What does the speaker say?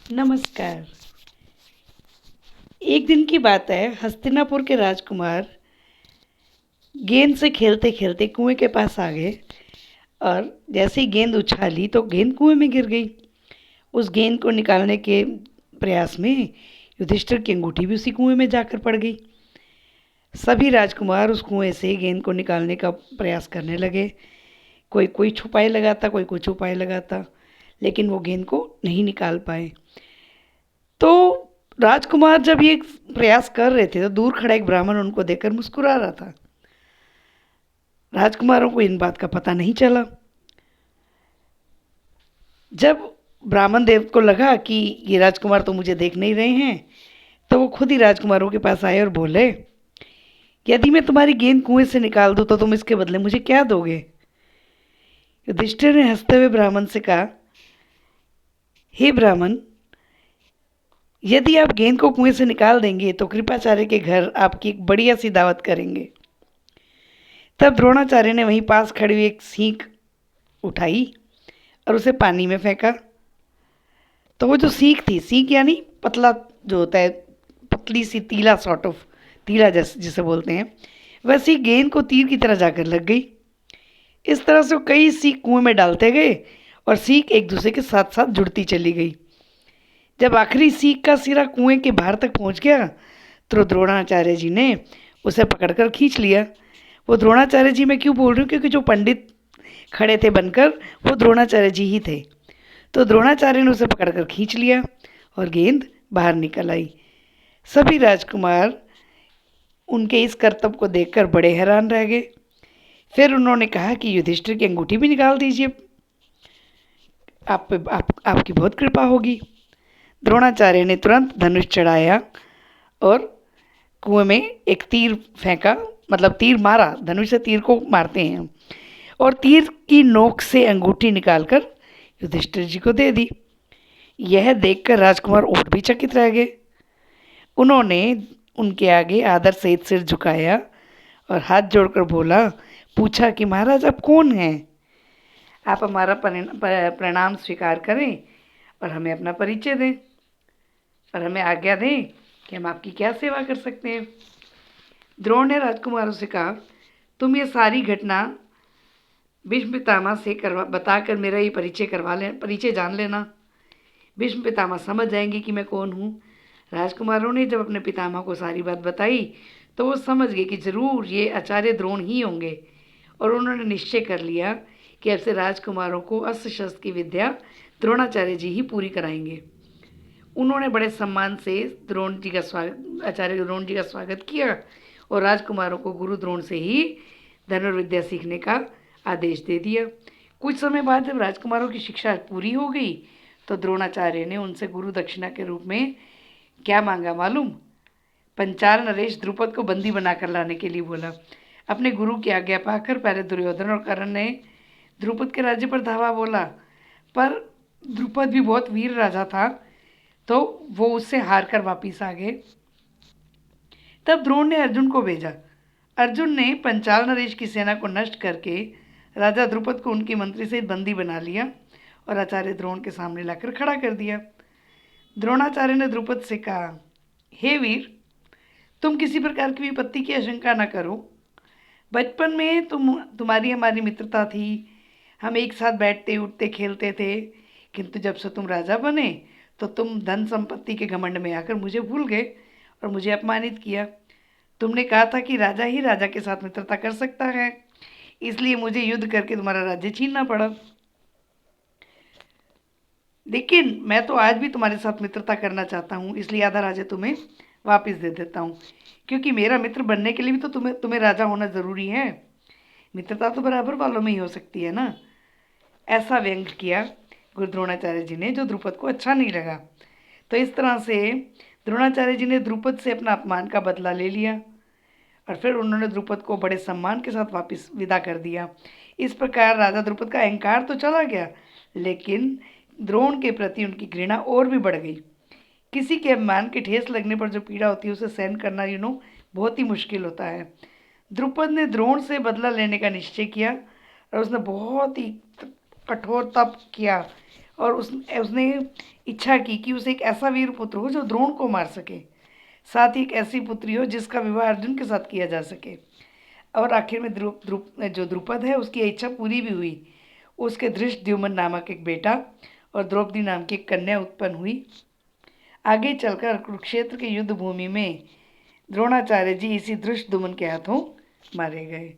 नमस्कार। एक दिन की बात है, हस्तिनापुर के राजकुमार गेंद से खेलते खेलते कुएं के पास आ गए और जैसे ही गेंद उछाली तो गेंद कुएं में गिर गई। उस गेंद को निकालने के प्रयास में युधिष्ठिर की अंगूठी भी उसी कुएं में जाकर पड़ गई। सभी राजकुमार उस कुएं से गेंद को निकालने का प्रयास करने लगे। कोई कोई छुपाए लगाता, कोई कुछ उपाय लगाता, लेकिन वो गेंद को नहीं निकाल पाए। तो राजकुमार जब ये प्रयास कर रहे थे तो दूर खड़ा एक ब्राह्मण उनको देखकर मुस्कुरा रहा था। राजकुमारों को इन बात का पता नहीं चला। जब ब्राह्मण देव को लगा कि ये राजकुमार तो मुझे देख नहीं रहे हैं, तो वो खुद ही राजकुमारों के पास आए और बोले, यदि मैं तुम्हारी गेंद कुएं से निकाल दूं तो तुम इसके बदले मुझे क्या दोगे? युधिष्ठिर ने हंसते हुए ब्राह्मण से कहा, हे ब्राह्मण, यदि आप गेंद को कुएं से निकाल देंगे तो कृपाचार्य के घर आपकी एक बढ़िया सी दावत करेंगे। तब द्रोणाचार्य ने वहीं पास खड़ी हुई एक सीख उठाई और उसे पानी में फेंका। तो वो जो सीख थी, सीख यानी पतला जो होता है, पतली सी तीला, सॉर्ट ऑफ तीला जैसे जिसे बोलते हैं, वैसी गेंद को तीर की तरह जाकर लग गई। इस तरह से वो कई सीख कुएं में डालते गए और सीख एक दूसरे के साथ साथ जुड़ती चली गई। जब आखिरी सीख का सिरा कुएं के बाहर तक पहुंच गया तो द्रोणाचार्य जी ने उसे पकड़कर खींच लिया। वो द्रोणाचार्य जी मैं क्यों बोल रही हूँ, क्योंकि जो पंडित खड़े थे बनकर वो द्रोणाचार्य जी ही थे। तो द्रोणाचार्य ने उसे पकड़कर खींच लिया और गेंद बाहर निकल आई। सभी राजकुमार उनके इस कर्तव्य को देखकर बड़े हैरान रह गए। फिर उन्होंने कहा कि युधिष्ठिर की अंगूठी भी निकाल दीजिए, आपकी बहुत कृपा होगी। द्रोणाचार्य ने तुरंत धनुष चढ़ाया और कुएं में एक तीर फेंका, मतलब तीर मारा, धनुष से तीर को मारते हैं, और तीर की नोक से अंगूठी निकालकर युधिष्ठिर जी को दे दी। यह देखकर राजकुमार और भी चकित रह गए। उन्होंने उनके आगे आदर सहित सिर झुकाया और हाथ जोड़कर पूछा कि महाराज आप कौन हैं? आप हमारा प्रणाम स्वीकार करें और हमें अपना परिचय दें और हमें आज्ञा दें कि हम आपकी क्या सेवा कर सकते हैं। द्रोण ने राजकुमारों से कहा, तुम ये सारी घटना भीष्म पितामह से बताकर मेरा ये परिचय जान लेना। भीष्म पितामह समझ जाएंगे कि मैं कौन हूँ। राजकुमारों ने जब अपने पितामह को सारी बात बताई तो वो समझ गए कि जरूर ये आचार्य द्रोण ही होंगे, और उन्होंने निश्चय कर लिया कि अब से राजकुमारों को अस्त्र शस्त्र की विद्या द्रोणाचार्य जी ही पूरी कराएंगे। उन्होंने बड़े सम्मान से आचार्य द्रोण जी का स्वागत किया और राजकुमारों को गुरु द्रोण से ही धनुर्विद्या सीखने का आदेश दे दिया। कुछ समय बाद जब राजकुमारों की शिक्षा पूरी हो गई तो द्रोणाचार्य ने उनसे गुरु दक्षिणा के रूप में क्या मांगा मालूम? पंचाल नरेश द्रुपद को बंदी बनाकर लाने के लिए बोला। अपने गुरु की आज्ञा पाकर पहले दुर्योधन और कर्ण ने द्रुपद के राज्य पर धावा बोला, पर द्रुपद भी बहुत वीर राजा था तो वो उससे हार कर वापिस आ गए। तब द्रोण ने अर्जुन को भेजा। अर्जुन ने पंचाल नरेश की सेना को नष्ट करके राजा द्रुपद को उनकी मंत्री से बंदी बना लिया और आचार्य द्रोण के सामने लाकर खड़ा कर दिया। द्रोणाचार्य ने द्रुपद से कहा, हे वीर, तुम किसी प्रकार की विपत्ति की आशंका न करो। बचपन में तुम्हारी हमारी मित्रता थी, हम एक साथ बैठते उठते खेलते थे, किंतु जब से तुम राजा बने तो तुम धन संपत्ति के घमंड में आकर मुझे भूल गए और मुझे अपमानित किया। तुमने कहा था कि राजा ही राजा के साथ मित्रता कर सकता है, इसलिए मुझे युद्ध करके तुम्हारा राज्य छीनना पड़ा। लेकिन मैं तो आज भी तुम्हारे साथ मित्रता करना चाहता हूँ, इसलिए आधा राज्य तुम्हें वापस दे देता हूँ, क्योंकि मेरा मित्र बनने के लिए भी तो तुम्हें राजा होना ज़रूरी है। मित्रता तो बराबर वालों में ही हो सकती है ना। ऐसा व्यंग किया गुरु द्रोणाचार्य जी ने, जो द्रुपद को अच्छा नहीं लगा। तो इस तरह से द्रोणाचार्य जी ने द्रुपद से अपना अपमान का बदला ले लिया और फिर उन्होंने द्रुपद को बड़े सम्मान के साथ वापस विदा कर दिया। इस प्रकार राजा द्रुपद का अहंकार तो चला गया, लेकिन द्रोण के प्रति उनकी घृणा और भी बढ़ गई। किसी के अपमान के ठेस लगने पर जो पीड़ा होती है उसे सहन करना बहुत ही मुश्किल होता है। द्रुपद ने द्रोण से बदला लेने का निश्चय किया और उसने बहुत ही कठोर तप किया और उसने इच्छा की कि उसे एक ऐसा वीर पुत्र हो जो द्रोण को मार सके, साथ ही एक ऐसी पुत्री हो जिसका विवाह अर्जुन के साथ किया जा सके। और आखिर में जो द्रुपद है उसकी इच्छा पूरी भी हुई। उसके धृष्टद्युम्न नामक एक बेटा और द्रौपदी नाम की एक कन्या उत्पन्न हुई। आगे चलकर कुरुक्षेत्र के युद्ध भूमि में द्रोणाचार्य जी इसी धृष्टद्युम्न के हाथों मारे गए।